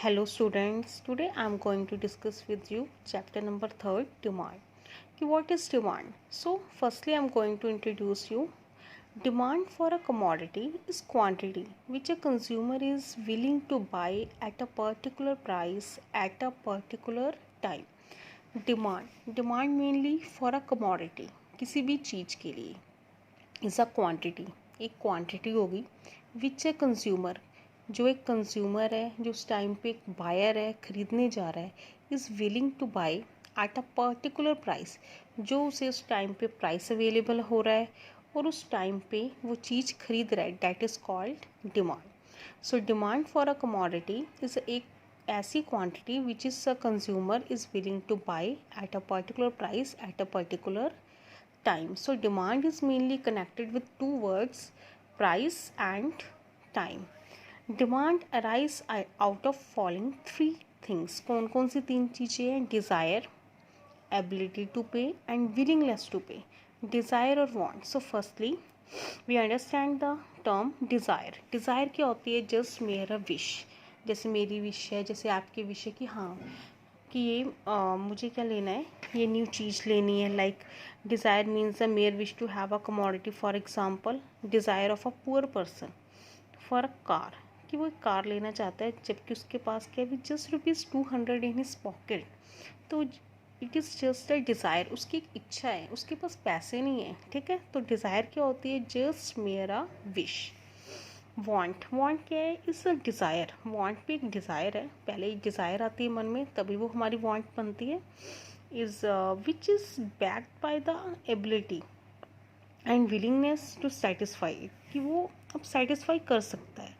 Hello students, today I am going to discuss with you chapter number 3 demand. What is demand? So firstly I am going to introduce you. Demand for a commodity is quantity which a consumer is willing to buy at a particular price at a particular time. Demand mainly for a commodity किसी भी चीज़ के लिए is a quantity एक quantity होगी विच a consumer जो एक consumer है जो उस टाइम पे एक बायर है ख़रीदने जा रहा है is willing two by at a particular price जो उसे उस टाइम पे प्राइस अवेलेबल हो रहा है और उस टाइम पे वो चीज़ खरीद रहा है that is called demand so demand for a commodity is एक ऐसी quantity which is a consumer is willing two by at a particular price at a particular time. So demand is mainly connected with two words, price and time. Demand arise out of following three things. कौन कौन सी तीन चीज़ें हैं? Desire, ability to pay and willingness to pay. Desire और want. So firstly we understand the term desire. Desire क्या होती है? Just मेरा wish. जैसे मेरी विश है, जैसे आपकी विश है कि हाँ कि ये मुझे क्या लेना है, ये न्यू चीज़ लेनी है. Like desire means the mere wish to have a commodity. For example desire of a poor person for a car, कि वो एक कार लेना चाहता है जबकि उसके पास क्या है जस्ट ₹200 इन हिज पॉकेट. तो it is just a desire, उसकी एक इच्छा है, उसके पास पैसे नहीं है. ठीक है, तो डिज़ायर क्या होती है? जस्ट मेरा विश. वांट क्या है? Is a desire. वांट भी एक डिज़ायर है, पहले एक डिज़ायर आती है मन में तभी वो हमारी वांट बनती है. Is which is backed by the ability and willingness to satisfy it, कि वो अब सेटिस्फाई कर सकता है.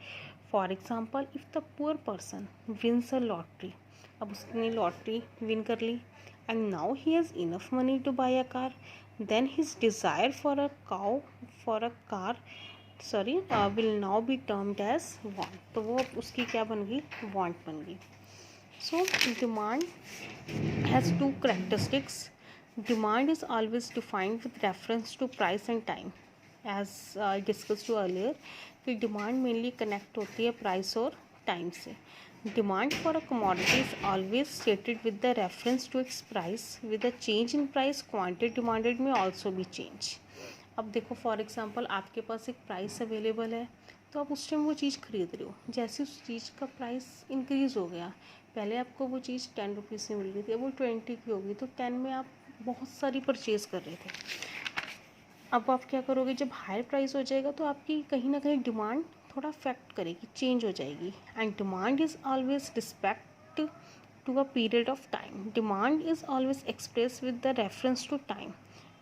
For example if the poor person wins a lottery, अब उसने लॉटरी विन कर ली and now he has enough money to buy a car, then his desire for a car will now be termed as want. तो वो उसकी क्या बन गई? वांट बन गई. So demand has two characteristics. Demand is always defined with reference to price and time. As I discuss too earlier कि demand mainly connect होती है प्राइस और टाइम से. Demand for a commodity is always stated with the reference to its price. With a change in price quantity demanded में also be change. अब देखो for example आपके पास एक प्राइस अवेलेबल है तो आप उस टाइम वो चीज़ खरीद रहे हो. जैसे उस चीज़ का प्राइस इंक्रीज़ हो गया, पहले आपको वो चीज़ 10 रुपीज़ से मिल रही थी, अब वो 20 की होगी, तो 10 में आप बहुत सारी परचेज़ कर रहे थे. अब आप क्या करोगे? जब हायर प्राइस हो जाएगा तो आपकी कहीं ना कहीं डिमांड थोड़ा अफेक्ट करेगी, चेंज हो जाएगी. And demand is always respect to a period of time. Demand is always express with the reference to time.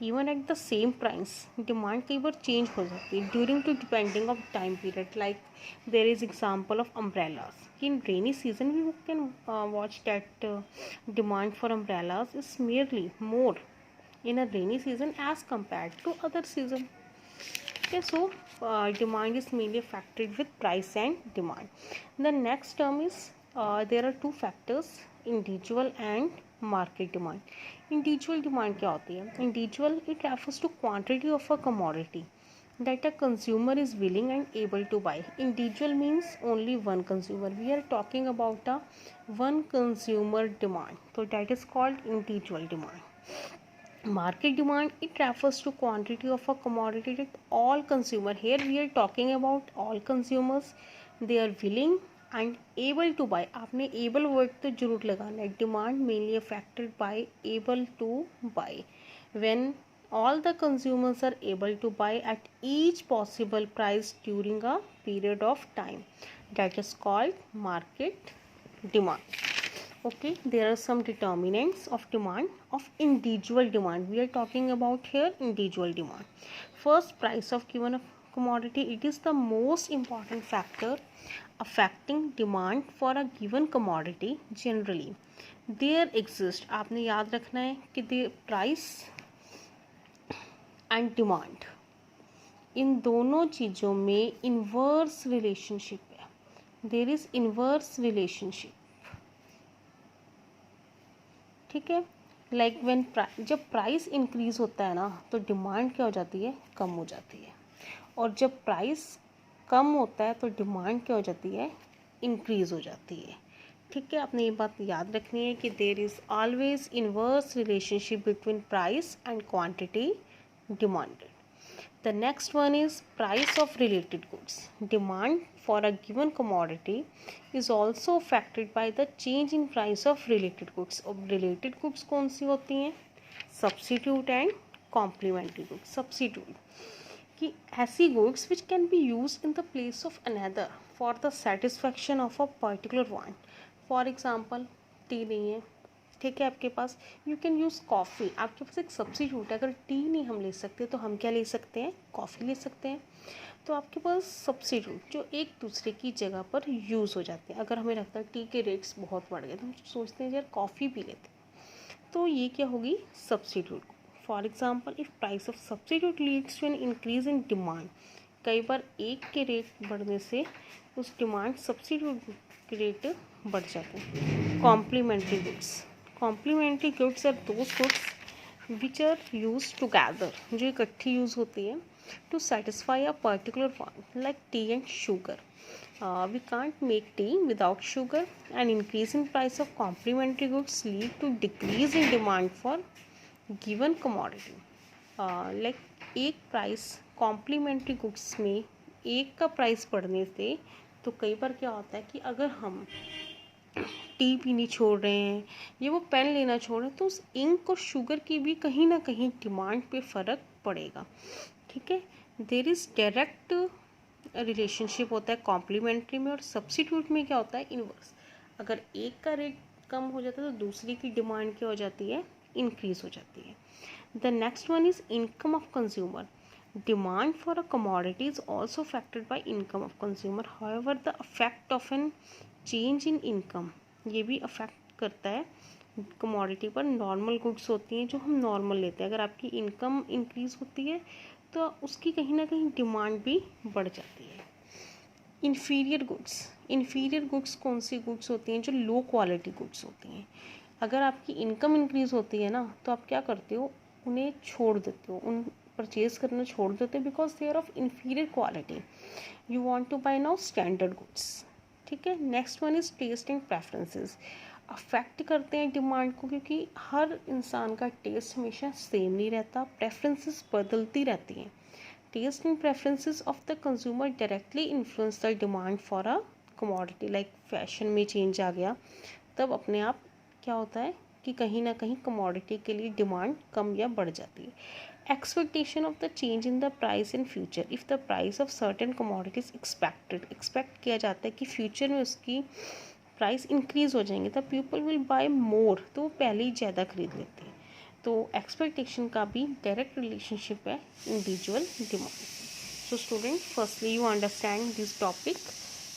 Even at the same price demand कई बार चेंज हो जाती है during to depending of time period. Like there is example of umbrellas. In rainy season we can watch that demand for umbrellas is merely more in a rainy season as compared to other season. Okay, so demand is mainly affected with price and demand. The next term is there are two factors, individual and market demand. Individual demand क्या होती है? Individual it refers to quantity of a commodity that a consumer is willing and able to buy. Individual means only one consumer. We are talking about a one consumer demand, so that is called individual demand. Market demand it refers to quantity of a commodity that all consumer, here we are talking about all consumers, they are willing and able to buy. आपने able word तो जरूर लगाना है. Demand mainly affected by able to buy. When all the consumers are able to buy at each possible price during a period of time, that is called market demand. Okay, there are some determinants of demand of individual demand. We are talking about here individual demand. First, price of given a commodity. It is the most important factor affecting demand for a given commodity. Generally there exist, आपने याद रखना है कि the price and demand इन दोनों चीज़ों में inverse relationship है. There is inverse relationship. ठीक है, लाइक व्हेन जब प्राइस इंक्रीज़ होता है ना तो डिमांड क्या हो जाती है? कम हो जाती है. और जब प्राइस कम होता है तो डिमांड क्या हो जाती है? इंक्रीज़ हो जाती है. ठीक है, आपने ये बात याद रखनी है कि there is always inverse relationship between price and quantity demanded. The next one is price of related goods. Demand for a given commodity is also affected by the change in price of related goods. अब related goods कौन सी होती हैं? Substitute and complementary goods. Substitute कि ऐसी goods which can be used in the place of another for the satisfaction of a particular want. For example, tea नहीं है, ठीक है आपके पास, यू कैन यूज़ कॉफ़ी. आपके पास एक सब्स्टिट्यूट है. अगर टी नहीं हम ले सकते तो हम क्या ले सकते हैं? कॉफ़ी ले सकते हैं. तो आपके पास सब्स्टिट्यूट जो एक दूसरे की जगह पर यूज़ हो जाते हैं. अगर हमें लगता है टी के रेट्स बहुत बढ़ गए तो हम सोचते हैं यार कॉफ़ी पी लेते हैं, तो ये क्या होगी? Substitute. For example, if price of substitute leads to an increase in demand. कई बार एक के रेट बढ़ने से उस डिमांड सब्स्टिट्यूट के रेट बढ़ जाते हैं. Complementary goods. Complementary goods are those goods which are use together, जो इकट्ठी यूज़ होती है to satisfy a particular want, like tea and sugar. We can't make tea without sugar. An increase in price of complementary goods lead to decrease in demand for given commodity. Like एक price complementary goods में एक का price बढ़ने से तो कई बार क्या होता है कि अगर हम टी पीनी छोड़ रहे हैं या वो पेन लेना छोड़ रहे हैं तो उस इंक और शुगर की भी कहीं ना कहीं डिमांड पे फ़र्क पड़ेगा. ठीक है, देयर इज़ डायरेक्ट रिलेशनशिप होता है कॉम्प्लीमेंट्री में, और सब्स्टिट्यूट में क्या होता है? इनवर्स. अगर एक का रेट कम हो जाता है तो दूसरी की डिमांड क्या हो जाती है? इंक्रीज हो जाती है. The next one is income of consumer. Demand for a commodity is also affected by income of consumer. However, the effect of an change in income ये भी अफेक्ट करता है कमोडिटी पर. नॉर्मल गुड्स होती हैं जो हम नॉर्मल लेते हैं, अगर आपकी इनकम इंक्रीज़ होती है तो उसकी कहीं ना कहीं डिमांड भी बढ़ जाती है. Inferior goods. इन्फीरियर गुड्स कौन सी गुड्स होती हैं? जो लो क्वालिटी गुड्स होती हैं. अगर आपकी इनकम इंक्रीज़ होती है ना तो आप क्या करते हो? उन्हें छोड़ देते हो, उन परचेज करना छोड़ देते हो because they are of inferior quality. You want to buy now standard goods. ठीक है, next one is taste and preferences. Affect करते हैं डिमांड को क्योंकि हर इंसान का टेस्ट हमेशा सेम नहीं रहता, प्रेफरेंसेस बदलती रहती हैं. Taste and preferences of the consumer directly influence the demand for a commodity. Like fashion में चेंज आ गया तब अपने आप क्या होता है कि कहीं ना कहीं कमोडिटी के लिए डिमांड कम या बढ़ जाती है. Expectation of the change in the price in future. If the price of certain commodities expect किया जाता है कि फ्यूचर में उसकी प्राइस इंक्रीज़ हो जाएंगे, तब पीपल विल बाय मोर, तो वो पहले ही ज़्यादा खरीद लेते हैं. तो एक्सपेक्टेशन का भी डायरेक्ट रिलेशनशिप है individual demand. So student, firstly you understand this topic.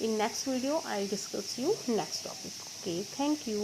In next video I'll discuss you next topic. Okay, thank you.